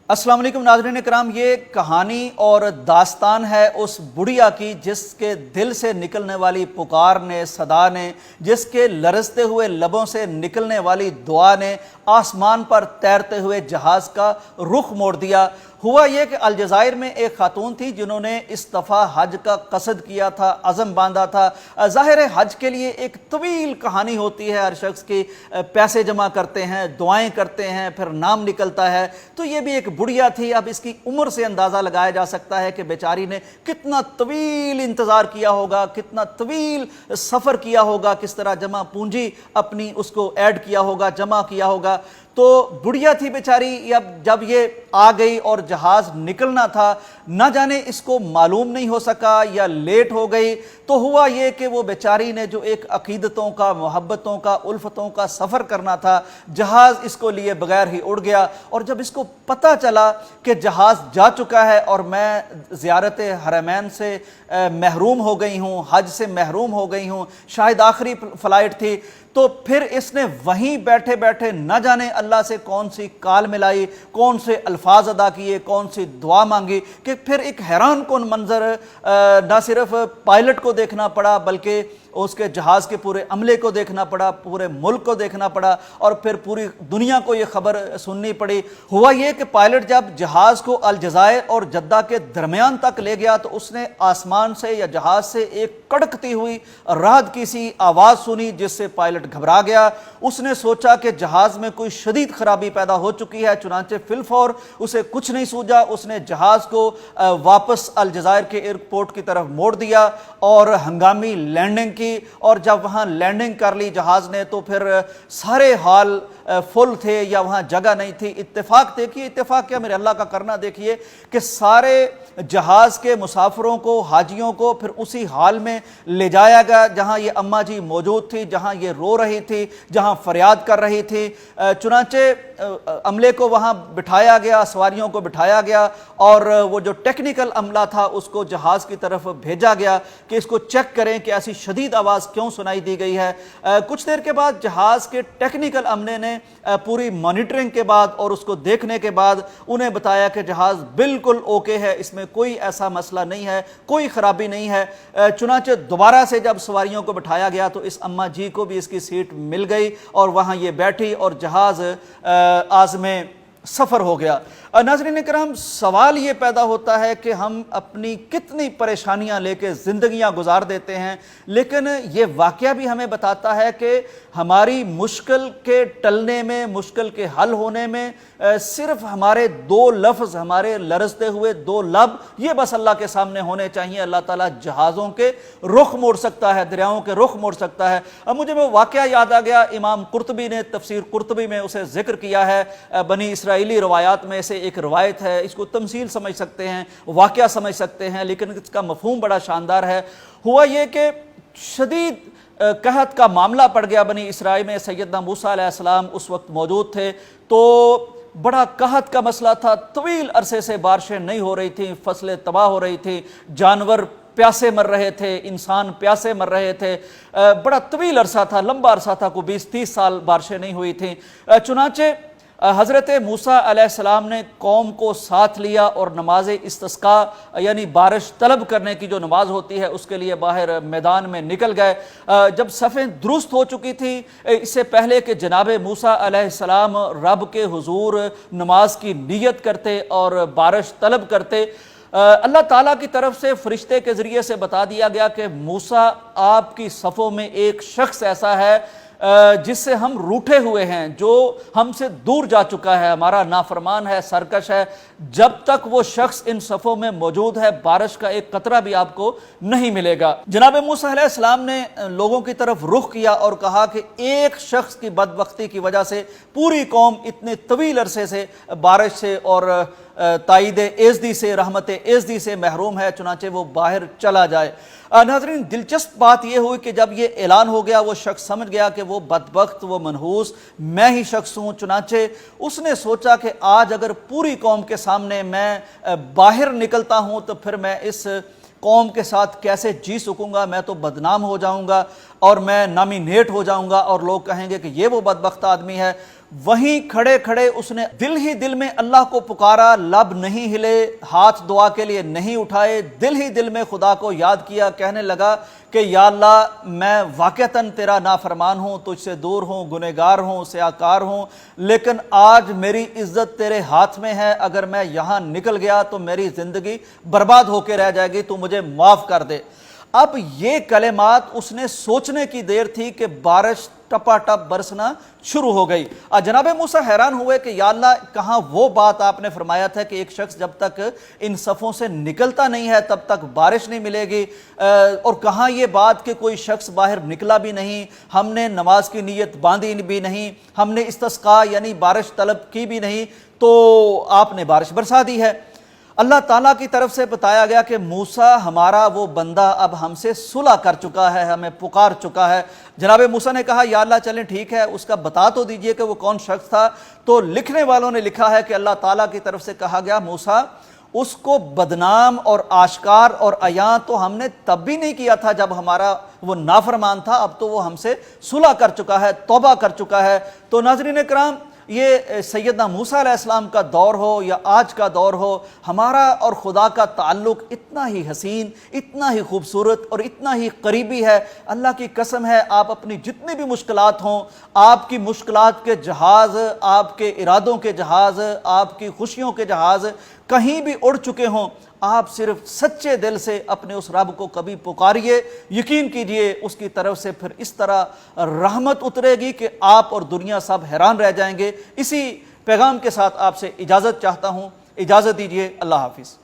السلام علیکم ناظرین کرام، یہ کہانی اور داستان ہے اس بڑھیا کی جس کے دل سے نکلنے والی پکار نے، صدا نے، جس کے لرزتے ہوئے لبوں سے نکلنے والی دعا نے آسمان پر تیرتے ہوئے جہاز کا رخ موڑ دیا۔ ہوا یہ کہ الجزائر میں ایک خاتون تھی جنہوں نے اس دفعہ حج کا قصد کیا تھا، عزم باندھا تھا۔ ظاہر ہے حج کے لیے ایک طویل کہانی ہوتی ہے، ہر شخص کی پیسے جمع کرتے ہیں، دعائیں کرتے ہیں، پھر نام نکلتا ہے۔ تو یہ بھی ایک بڑھیا تھی۔ اب اس کی عمر سے اندازہ لگایا جا سکتا ہے کہ بیچاری نے کتنا طویل انتظار کیا ہوگا، کتنا طویل سفر کیا ہوگا، کس طرح جمع پونجی اپنی اس کو ایڈ کیا ہوگا، جمع کیا ہوگا۔ تو بڑھیا تھی بیچاری، جب یہ آ گئی اور جہاز نکلنا تھا، نہ جانے اس کو معلوم نہیں ہو سکا یا لیٹ ہو گئی۔ تو ہوا یہ کہ وہ بیچاری نے جو ایک عقیدتوں کا، محبتوں کا، الفتوں کا سفر کرنا تھا، جہاز اس کو لیے بغیر ہی اڑ گیا۔ اور جب اس کو پتہ چلا کہ جہاز جا چکا ہے اور میں زیارت حرمین سے محروم ہو گئی ہوں، حج سے محروم ہو گئی ہوں، شاید آخری فلائٹ تھی، تو پھر اس نے وہیں بیٹھے بیٹھے نہ جانے اللہ سے کون سی کال ملائی، کون سے الفاظ ادا کیے، کون سی دعا مانگی کہ پھر ایک حیران کن منظر نہ صرف پائلٹ کو دیکھنا پڑا بلکہ اس کے جہاز کے پورے عملے کو دیکھنا پڑا، پورے ملک کو دیکھنا پڑا، اور پھر پوری دنیا کو یہ خبر سننی پڑی۔ ہوا یہ کہ پائلٹ جب جہاز کو الجزائر اور جدہ کے درمیان تک لے گیا تو اس نے آسمان سے یا جہاز سے ایک کڑکتی ہوئی رعد کی سی آواز سنی، جس سے پائلٹ گھبرا گیا۔ اس نے سوچا کہ جہاز میں کوئی شدید خرابی پیدا ہو چکی ہے، چنانچہ فی الفور اسے کچھ نہیں سوجا، اس نے جہاز کو واپس الجزائر کے ایئرپورٹ کی طرف موڑ دیا اور ہنگامی لینڈنگ کی۔ اور جب وہاں لینڈنگ کر لی جہاز نے تو پھر سارے ہال فل تھے یا وہاں جگہ نہیں تھی۔ اتفاق دیکھیے، اتفاق کیا، میرے اللہ کا کرنا دیکھیے کہ سارے جہاز کے مسافروں کو، حاجیوں کو پھر اسی حال میں لے جایا گیا جہاں یہ اماں جی موجود تھی، جہاں یہ رو رہی تھی، جہاں فریاد کر رہی تھی۔ چنانچہ عملے کو وہاں بٹھایا گیا، سواریوں کو بٹھایا گیا، اور وہ جو ٹیکنیکل عملہ تھا اس کو جہاز کی طرف بھیجا گیا کہ اس کو چیک کریں کہ ایسی شدید آواز کیوں سنائی دی گئی ہے۔ کچھ دیر کے بعد جہاز کے ٹیکنیکل عملے نے پوری مانیٹرنگ کے بعد اور اس کو دیکھنے کے بعد انہیں بتایا کہ جہاز بالکل اوکے ہے، اس میں کوئی ایسا مسئلہ نہیں ہے، کوئی خرابی نہیں ہے۔ چنانچہ دوبارہ سے جب سواریوں کو بٹھایا گیا تو اس اماں جی کو بھی اس کی سیٹ مل گئی اور وہاں یہ بیٹھی اور جہاز عازم سفر ہو گیا۔ ناظرین کرام، سوال یہ پیدا ہوتا ہے کہ ہم اپنی کتنی پریشانیاں لے کے زندگیاں گزار دیتے ہیں، لیکن یہ واقعہ بھی ہمیں بتاتا ہے کہ ہماری مشکل کے ٹلنے میں، مشکل کے حل ہونے میں صرف ہمارے دو لفظ، ہمارے لرزتے ہوئے دو لب، یہ بس اللہ کے سامنے ہونے چاہیے۔ اللہ تعالیٰ جہازوں کے رخ موڑ سکتا ہے، دریاؤں کے رخ موڑ سکتا ہے۔ اب مجھے وہ واقعہ یاد آ گیا، امام قرطبی نے تفسیر قرطبی میں اسے ذکر کیا ہے۔ بنی اسرائیلی روایات میں سے ایک روایت ہے، اس کو تمثیل سمجھ سکتے ہیں، واقعہ سمجھ سکتے ہیں، لیکن اس کا مفہوم بڑا شاندار ہے۔ ہوا یہ کہ شدید قحط کا معاملہ پڑ گیا بنی اسرائیل میں، سیدنا موسیٰ علیہ السلام اس وقت موجود تھے، تو بڑا قحط کا مسئلہ تھا، طویل عرصے سے بارشیں نہیں ہو رہی تھیں، فصلیں تباہ ہو رہی تھیں، جانور پیاسے مر رہے تھے، انسان پیاسے مر رہے تھے، بڑا طویل عرصہ تھا، لمبا عرصہ تھا، کوئی 20-30 سال بارشیں نہیں ہوئی تھیں۔ چنانچہ حضرت موسیٰ علیہ السلام نے قوم کو ساتھ لیا اور نماز استسقاء یعنی بارش طلب کرنے کی جو نماز ہوتی ہے اس کے لیے باہر میدان میں نکل گئے۔ جب صفیں درست ہو چکی تھی، اس سے پہلے کہ جناب موسیٰ علیہ السلام رب کے حضور نماز کی نیت کرتے اور بارش طلب کرتے، اللہ تعالیٰ کی طرف سے فرشتے کے ذریعے سے بتا دیا گیا کہ موسیٰ، آپ کی صفوں میں ایک شخص ایسا ہے جس سے ہم روٹھے ہوئے ہیں، جو ہم سے دور جا چکا ہے، ہمارا نافرمان ہے، سرکش ہے۔ جب تک وہ شخص ان صفوں میں موجود ہے، بارش کا ایک قطرہ بھی آپ کو نہیں ملے گا۔ جناب موسیٰ علیہ السلام نے لوگوں کی طرف رخ کیا اور کہا کہ ایک شخص کی بدبختی کی وجہ سے پوری قوم اتنے طویل عرصے سے بارش سے اور تائید ایزدی سے، رحمت ایزدی سے محروم ہے، چنانچہ وہ باہر چلا جائے۔ ناظرین، دلچسپ بات یہ ہوئی کہ جب یہ اعلان ہو گیا، وہ شخص سمجھ گیا کہ وہ بدبخت، وہ منحوس میں ہی شخص ہوں۔ چنانچہ اس نے سوچا کہ آج اگر پوری قوم کے سامنے میں باہر نکلتا ہوں تو پھر میں اس قوم کے ساتھ کیسے جی سکوں گا، میں تو بدنام ہو جاؤں گا اور میں نامینیٹ ہو جاؤں گا اور لوگ کہیں گے کہ یہ وہ بدبخت آدمی ہے۔ وہیں کھڑے کھڑے اس نے دل ہی دل میں اللہ کو پکارا، لب نہیں ہلے، ہاتھ دعا کے لیے نہیں اٹھائے، دل ہی دل میں خدا کو یاد کیا، کہنے لگا کہ یا اللہ میں واقعتاً تیرا نافرمان ہوں، تجھ سے دور ہوں، گنہگار ہوں، سیاکار ہوں، لیکن آج میری عزت تیرے ہاتھ میں ہے، اگر میں یہاں نکل گیا تو میری زندگی برباد ہو کے رہ جائے گی، تو مجھے معاف کر دے۔ اب یہ کلمات اس نے سوچنے کی دیر تھی کہ بارش ٹپا ٹپ برسنا شروع ہو گئی۔ جناب موسیٰ حیران ہوئے کہ یا اللہ کہاں وہ بات آپ نے فرمایا تھا کہ ایک شخص جب تک ان صفوں سے نکلتا نہیں ہے تب تک بارش نہیں ملے گی، اور کہاں یہ بات کہ کوئی شخص باہر نکلا بھی نہیں، ہم نے نماز کی نیت باندھی بھی نہیں، ہم نے استسقاء یعنی بارش طلب کی بھی نہیں، تو آپ نے بارش برسا دی ہے۔ اللہ تعالیٰ کی طرف سے بتایا گیا کہ موسیٰ ہمارا وہ بندہ اب ہم سے صلح کر چکا ہے، ہمیں پکار چکا ہے۔ جناب موسیٰ نے کہا یا اللہ چلیں ٹھیک ہے، اس کا بتا تو دیجئے کہ وہ کون شخص تھا۔ تو لکھنے والوں نے لکھا ہے کہ اللہ تعالیٰ کی طرف سے کہا گیا موسیٰ اس کو بدنام اور آشکار اور عیاں تو ہم نے تب بھی نہیں کیا تھا جب ہمارا وہ نافرمان تھا، اب تو وہ ہم سے صلح کر چکا ہے، توبہ کر چکا ہے۔ تو ناظرین کرام، یہ سیدنا موسیٰ علیہ السلام کا دور ہو یا آج کا دور ہو، ہمارا اور خدا کا تعلق اتنا ہی حسین، اتنا ہی خوبصورت اور اتنا ہی قریبی ہے۔ اللہ کی قسم ہے، آپ اپنی جتنی بھی مشکلات ہوں، آپ کی مشکلات کے جہاز، آپ کے ارادوں کے جہاز، آپ کی خوشیوں کے جہاز کہیں بھی اڑ چکے ہوں، آپ صرف سچے دل سے اپنے اس رب کو کبھی پکاریے، یقین کیجئے اس کی طرف سے پھر اس طرح رحمت اترے گی کہ آپ اور دنیا سب حیران رہ جائیں گے۔ اسی پیغام کے ساتھ آپ سے اجازت چاہتا ہوں، اجازت دیجئے، اللہ حافظ۔